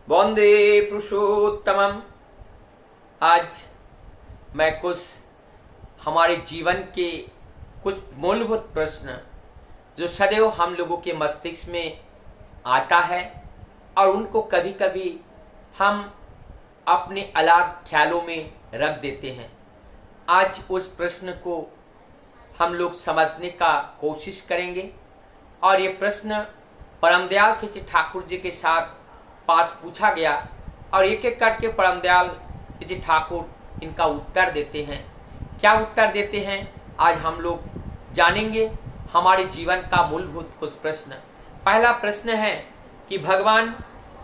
वंदे पुरुषोत्तमम। आज मैं कुछ हमारे जीवन के कुछ मूलभूत प्रश्न जो सदैव हम लोगों के मस्तिष्क में आता है और उनको कभी कभी हम अपने अलग ख्यालों में रख देते हैं, आज उस प्रश्न को हम लोग समझने का कोशिश करेंगे। और ये प्रश्न परमदयाल श्री ठाकुर जी के साथ पास पूछा गया और एक एक करके परमदयाल श्री ठाकुर इनका उत्तर देते हैं। क्या उत्तर देते हैं आज हम लोग जानेंगे। हमारे जीवन का मूलभूत कुछ प्रश्न। पहला प्रश्न है कि भगवान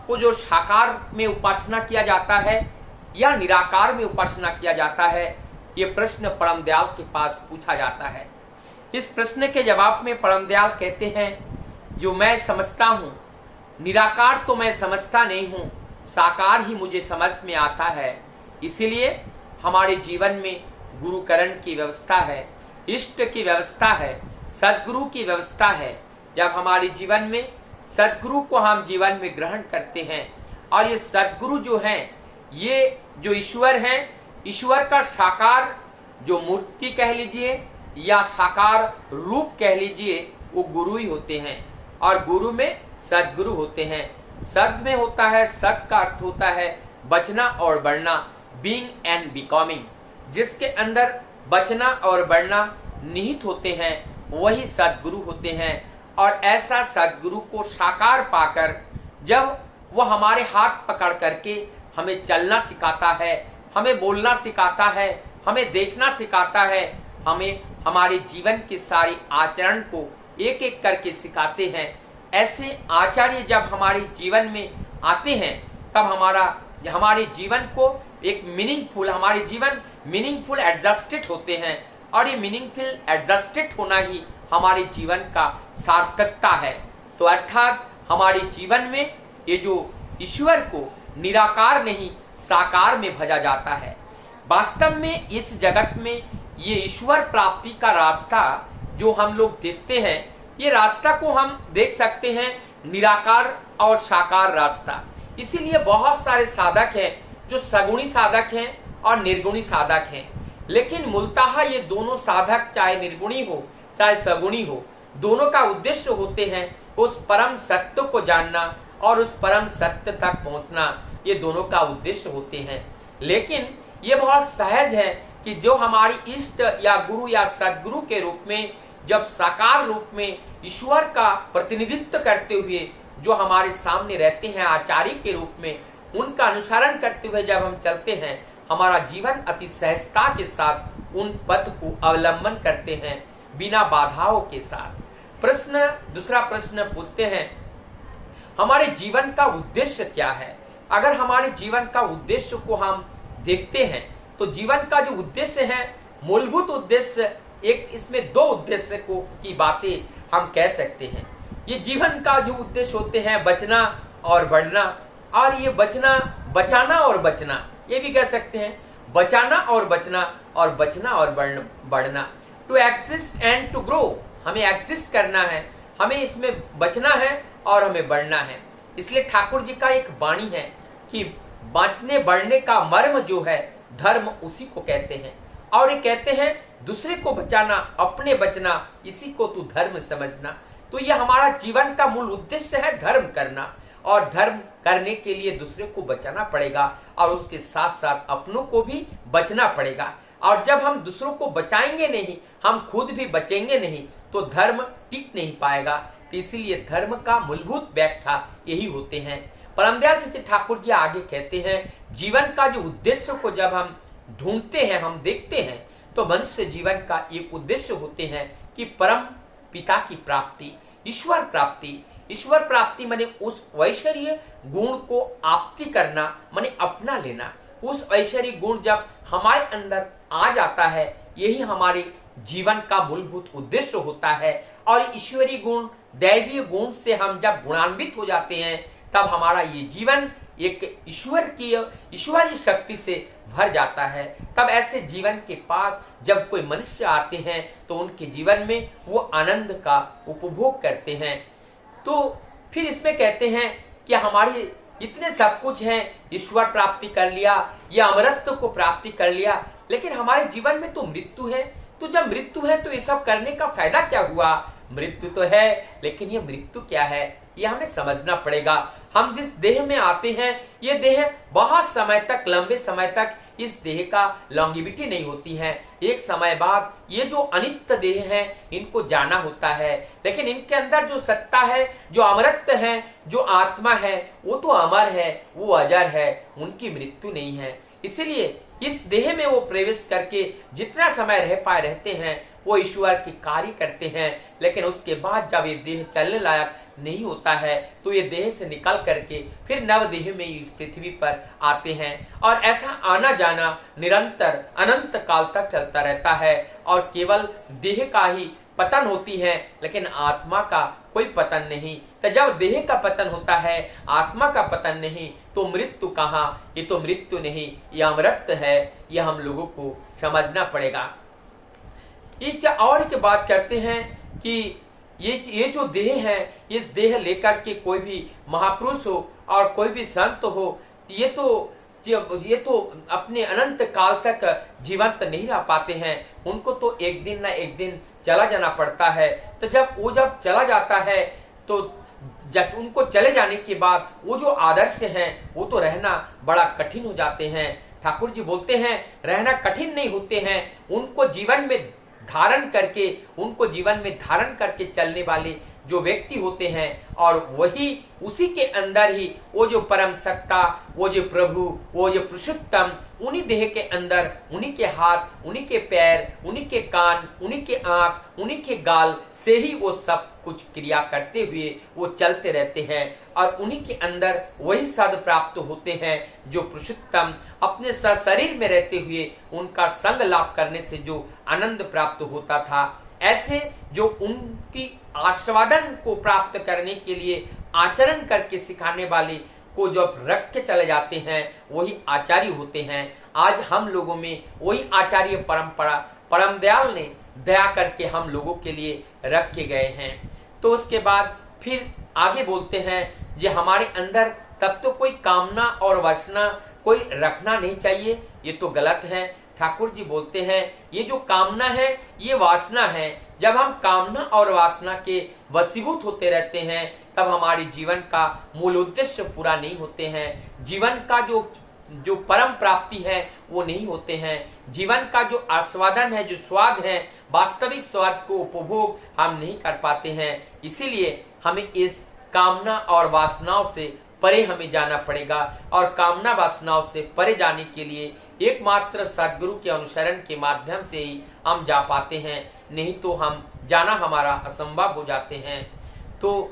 को जो साकार में उपासना किया जाता है या निराकार में उपासना किया जाता है, ये प्रश्न परमदयाल के पास पूछा जाता है। इस प्रश्न के जवाब में परमदयाल कहते हैं, जो मैं समझता हूँ निराकार तो मैं समझता नहीं हूँ, साकार ही मुझे समझ में आता है। इसीलिए हमारे जीवन में गुरुकरण की व्यवस्था है, इष्ट की व्यवस्था है, सद्गुरु की व्यवस्था है। जब हमारे जीवन में सद्गुरु को हम जीवन में ग्रहण करते हैं और ये सद्गुरु जो हैं, ये जो ईश्वर हैं, ईश्वर का साकार जो मूर्ति कह लीजिए या साकार रूप कह लीजिए, वो गुरु ही होते हैं। और गुरु में सद्गुरु होते हैं। सद में होता है, सद का अर्थ होता है बचना और बढ़ना, बीइंग एंड बिकमिंग। जिसके अंदर बचना और बढ़ना निहित होते हैं वही सद्गुरु होते हैं। और ऐसा सद्गुरु को साकार पाकर जब वो हमारे हाथ पकड़ करके हमें चलना सिखाता है, हमें बोलना सिखाता है, हमें देखना सिखाता है, हमें हमारे जीवन के सारे आचरण को एक एक करके सिखाते हैं। ऐसे आचार्य जब हमारे जीवन में आते हैं तब हमारे जीवन को एक हमारे जीवन मीनिंगफुल एडजस्टेड होते हैं। और ये मीनिंगफुल एडजस्टेड होना ही हमारे जीवन का सार्थकता है। तो अर्थात हमारे जीवन में ये जो ईश्वर को निराकार नहीं साकार में भजा जाता है। वास्तव में इस जगत में ये ईश्वर प्राप्ति का रास्ता जो हम लोग देखते हैं, ये रास्ता को हम देख सकते हैं निराकार और साकार रास्ता। इसीलिए बहुत सारे साधक हैं जो सगुणी साधक हैं और निर्गुणी साधक हैं। लेकिन मूलतः ये दोनों साधक चाहे निर्गुणी हो चाहे सगुणी हो, दोनों का उद्देश्य होते हैं उस परम सत्य को जानना और उस परम सत्य तक पहुंचना। ये दोनों का उद्देश्य होते हैं। लेकिन ये बहुत सहज है कि जो हमारी इष्ट या गुरु या सद्गुरु के रूप में जब साकार रूप में ईश्वर का प्रतिनिधित्व करते हुए जो हमारे सामने रहते हैं आचार्य के रूप में, उनका अनुसरण करते हुए जब हम चलते हैं, हमारा जीवन अति सहजता के साथ उन पथ को अवलंबन करते हैं बिना बाधाओं के साथ। दूसरा प्रश्न पूछते हैं, हमारे जीवन का उद्देश्य क्या है। अगर हमारे जीवन का उद्देश्य को हम देखते हैं तो जीवन का जो उद्देश्य है, मूलभूत उद्देश्य, एक इसमें दो उद्देश्य की बातें हम कह सकते हैं। ये जीवन का जो उद्देश्य होते हैं बचना और बढ़ना, और ये बचाना और बचना, ये भी कह सकते हैं बचाना और बचना और बचना और बढ़ना। To exist and to grow, हमें एग्जिस्ट करना है, हमें इसमें बचना है और हमें बढ़ना है। इसलिए ठाकुर जी का एक वाणी है कि बचने बढ़ने का मर्म जो है धर्म, उसी को कहते हैं। और ये कहते हैं दूसरे को बचाना, अपने बचना, इसी को तू धर्म समझना। तो ये हमारा जीवन का मूल उद्देश्य है धर्म करना, और धर्म करने के लिए दूसरे को बचाना पड़ेगा और उसके साथ साथ अपनों को भी बचना पड़ेगा। और जब हम दूसरों को बचाएंगे नहीं, हम खुद भी बचेंगे नहीं, तो धर्म टिक नहीं पाएगा। तो इसीलिए धर्म का मूलभूत व्याख्या यही होते हैं। परमदयाल श्री ठाकुर जी आगे कहते हैं, जीवन का जो उद्देश्य को जब हम ढूंढते हैं, हम देखते हैं, तो मनुष्य जीवन का एक उद्देश्य होते हैं कि परम पिता की प्राप्ति, ईश्वर प्राप्ति। ईश्वर प्राप्ति माने उस ऐश्वर्य गुण को आप्ति करना, माने अपना लेना। उस ऐश्वर्य गुण जब हमारे अंदर आ जाता है, यही हमारे जीवन का मूलभूत उद्देश्य होता है। और ईश्वरीय गुण, दैवीय गुण से हम जब गुणान्वित हो जाते हैं, तब हमारा ये जीवन एक ईश्वरीय शक्ति से भर जाता है। तब ऐसे जीवन के पास जब कोई मनुष्य आते हैं तो उनके जीवन में वो आनंद का उपभोग करते हैं। तो फिर इसमें कहते हैं कि हमारी इतने सब कुछ है, ईश्वर प्राप्ति कर लिया या अमरत्व को प्राप्ति कर लिया, लेकिन हमारे जीवन में तो मृत्यु है। तो जब मृत्यु है तो ये सब करने का फायदा क्या हुआ? मृत्यु तो है, लेकिन ये मृत्यु क्या है ये हमें समझना पड़ेगा। हम जिस देह में आते हैं, ये देह बहुत समय तक, लंबे समय तक इस देह का लॉन्गिविटी नहीं होती है। एक समय बाद ये जो अनित्य देह है इनको जाना होता है, लेकिन इनके अंदर जो सत्ता है, जो अमरत्व है, जो आत्मा है, वो तो अमर है, वो अजर है, उनकी मृत्यु नहीं है। इसीलिए इस देह में वो प्रवेश करके जितना समय रह पाए रहते हैं, वो ईश्वर की कार्य करते हैं। लेकिन उसके बाद जब ये देह चलने लायक नहीं होता है तो ये देह से निकल करके फिर नव देह में इस पृथ्वी पर आते हैं, और ऐसा आना जाना निरंतर अनंत काल तक चलता रहता है। और केवल देह का ही पतन होती है, लेकिन आत्मा का कोई पतन नहीं। तो जब देह का पतन होता है, आत्मा का पतन नहीं, तो मृत्यु कहाँ? ये तो मृत्यु नहीं, ये अमृत है। ये हम लोगों को समझना पड़ेगा। इस और की बात करते हैं कि ये जो देह है, इस देह लेकर के कोई भी महापुरुष हो और कोई भी संत हो, ये तो अपने अनंत काल तक जीवंत नहीं रह पाते हैं। उनको तो एक दिन ना एक दिन चला जाना पड़ता है। तो जब चला जाता है तो जब उनको चले जाने के बाद वो जो आदर्श हैं वो तो रहना बड़ा कठिन हो जाते हैं। ठाकुर जी बोलते हैं रहना कठिन नहीं होते हैं, उनको जीवन में धारण करके चलने वाले जो व्यक्ति होते हैं, और वही उसी के अंदर ही वो जो परम सत्ता, वो जो प्रभु, वो जो पुरुषोत्तम, उन्हीं देह के अंदर, उन्हीं के हाथ, उन्हीं के पैर, उन्हीं के कान, उन्हीं के आंख, उन्हीं के गाल से ही वो सब कुछ क्रिया करते हुए वो चलते रहते हैं, और उन्हीं के अंदर वही सद प्राप्त होते हैं जो पुरुषोत्तम अपने शरीर में रहते हुए उनका संग लाभ करने से जो आनंद प्राप्त होता था। ऐसे जो उनकी आस्वादन को प्राप्त करने के लिए आचरण करके सिखाने वाले को जब रख के चले जाते हैं, वही आचार्य होते हैं। आज हम लोगों में वही आचार्य परंपरा परम दयाल ने दया करके हम लोगों के लिए रख के गए हैं। तो उसके बाद फिर आगे बोलते हैं ये हमारे अंदर तब तो कोई कामना और वासना कोई रखना नहीं चाहिए, ये तो गलत है। ठाकुर जी बोलते हैं ये जो कामना है ये वासना है। जब हम कामना और वासना के वशीभूत होते रहते हैं तब हमारे जीवन का मूल उद्देश्य पूरा नहीं होते हैं। जीवन का जो परम प्राप्ति है वो नहीं होते हैं। जीवन का जो आस्वादन है, जो स्वाद है, वास्तविक स्वाद को उपभोग हम नहीं कर पाते हैं। इसीलिए हमें इस कामना और वासनाओं से परे हमें जाना पड़ेगा, और कामना वासनाओं से परे जाने के लिए एकमात्र सद्गुरु के अनुसरण के माध्यम से ही हम जा पाते हैं, नहीं तो हम जाना हमारा असंभव हो जाते हैं। तो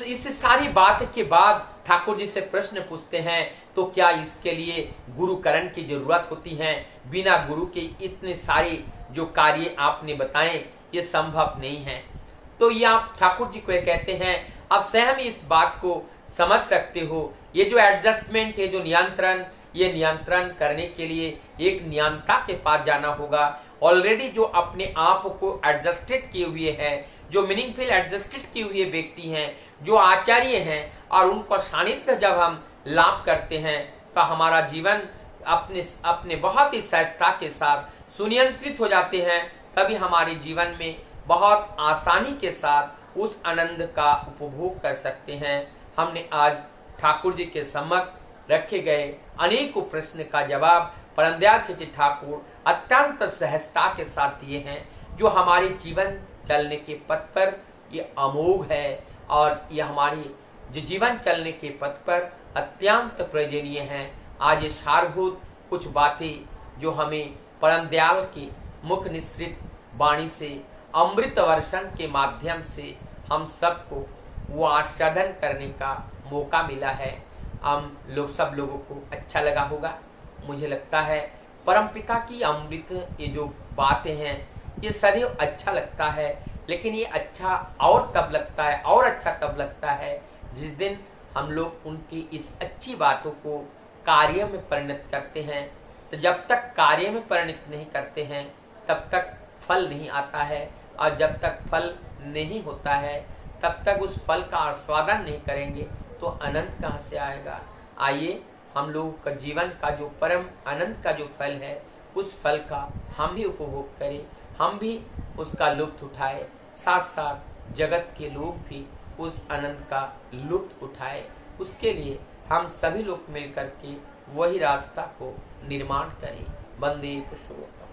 इस सारी बात के बाद ठाकुर जी से प्रश्न पूछते हैं तो क्या इसके लिए गुरुकरण की जरूरत होती है? बिना गुरु के इतने सारे जो कार्य आपने बताए ये संभव नहीं है। तो ये आप ठाकुर जी को कहते हैं अब स्वयं इस बात को समझ सकते हो। ये जो एडजस्टमेंट है, जो नियंत्रण, ये नियंत्रण करने के लिए एक नियंता के पास जाना होगा। ऑलरेडी जो अपने आप को एडजस्टेड किए हुए हैं, जो मीनिंगफुल एडजस्टेड किए हुए व्यक्ति हैं, जो आचार्य हैं, और उनको सानिध्य जब हम लाभ करते हैं तो हमारा जीवन अपने बहुत ही सहजता के साथ सुनियंत्रित हो जाते हैं। तभी हमारे जीवन में बहुत आसानी के साथ उस आनंद का उपभोग कर सकते हैं। हमने आज ठाकुर जी के सम्मुख रखे गए अनेकों प्रश्न का जवाब परम दयाल चेची ठाकुर अत्यंत सहजता के साथ दिए हैं, जो हमारे जीवन चलने के पथ पर ये अमोघ है, और ये हमारी जो जीवन चलने के पथ पर अत्यंत प्रयोजनीय हैं। आज ये सारभूत कुछ बातें जो हमें परम दयाल की मुख निश्रित वाणी से अमृत वर्षण के माध्यम से हम सबको वो आस्वादन करने का मौका मिला है। हम लोग सब लोगों को अच्छा लगा होगा। मुझे लगता है परमपिता की अमृत ये जो बातें हैं ये सदैव अच्छा लगता है, लेकिन ये अच्छा और तब लगता है, और अच्छा तब लगता है जिस दिन हम लोग उनकी इस अच्छी बातों को कार्य में परिणत करते हैं। तो जब तक कार्य में परिणत नहीं करते हैं तब तक फल नहीं आता है, और जब तक फल नहीं होता है तब तक उस फल का आस्वादन नहीं करेंगे तो आनंद कहाँ से आएगा। आइए हम लोगों का जीवन का जो परम आनंद का जो फल है, उस फल का हम भी उपभोग करें, हम भी उसका लुत्फ उठाए, साथ साथ जगत के लोग भी उस आनंद का लुत्फ उठाए। उसके लिए हम सभी लोग मिलकर के वही रास्ता को निर्माण करें। वंदे पुरुषोत्तम।